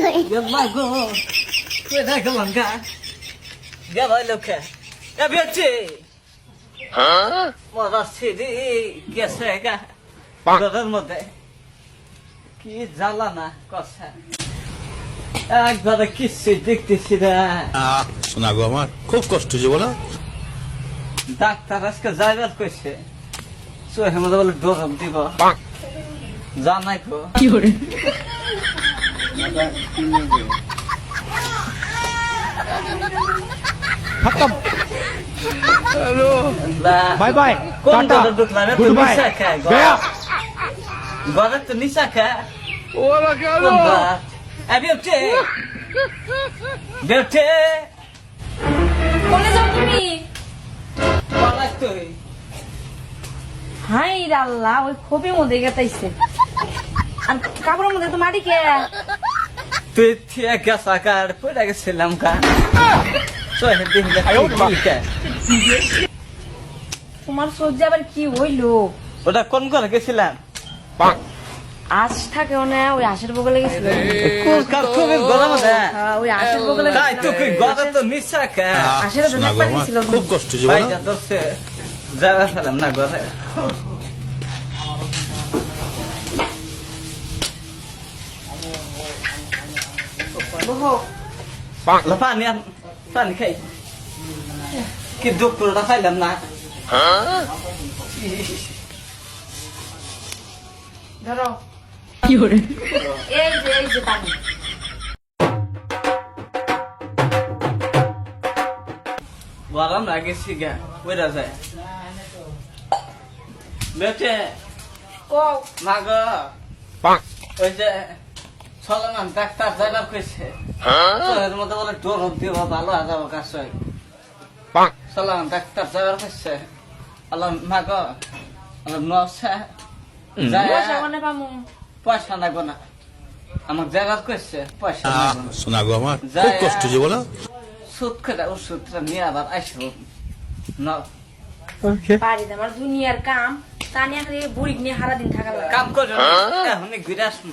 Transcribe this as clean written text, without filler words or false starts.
Gabay go. Kuda kalanka. Gabay lokha. Gabiache. Mara sidi gesega. Gadaর মধ্যে কি জ্বালা না কথা একবারে কিছু দেখতেছি না শোনা গো আমার খুব কষ্ট যে বলো ডাক্তার আজকে যাইবার কইছে সোহে মধ্যে বলে ডোজ দিব জানাই তো কি করে खत्म hello bye bye tata goodbye गया গরে তো নিশা খা ওরা গেল আবি উঠে বেঠে কোনে যাও তুমি? পালাস তুই হাই রে আল্লাহ, ওই খোপের মধ্যে গেতাইছে। আর কাপড়ের মধ্যে তো মাটি কে? তুই থিয়া গেছা কার পড়ে গেছিলাম কা সোহে দিলে কে তোমার সহ্যে আবার কি হইলো? ওটা কোন করে গেছিলাম আশ থাকে না, ওই আশের বগলে গেছিল। খুব গরম দে ওই আশের বগলে তাই তো কি গরম তো নিশা খা আশের শোনা গো আমার গেছিল। খুব কষ্ট যে ভাই বলো যা দছে যাওয়া ফেলাম না ঘরে পানি পানি খাই কি দুপুরটা খাইলাম না ধরো কি করে এই যে পানি। গরম লাগেছি গা ওইটা যায় বেটে কও মাগ ওই যে চলমান ডাক্তার যাইবার কইছে এর মধ্যে বলে ডোর দিব ভালো আজাব কাজ হয় চলমান ডাক্তার যাইবার কইছে আল্লাহ মাগ আল্লাহ নসা পয়সা কোনে পামু? পয়সা লাগবো না আমার যাইবার কইছে পয়সা লাগবো না শোনা গো আমার খুব কষ্ট যে বলো সুদ করে ওষুধটা নিয়ে আবার আসবো না বাড়িতে আমার দুনিয়ার কাম তা নিয়ে খালি বুড়ি নিয়ে সারাদিন থাকা লাগে। কাম করো এখন ঘুরে আসুন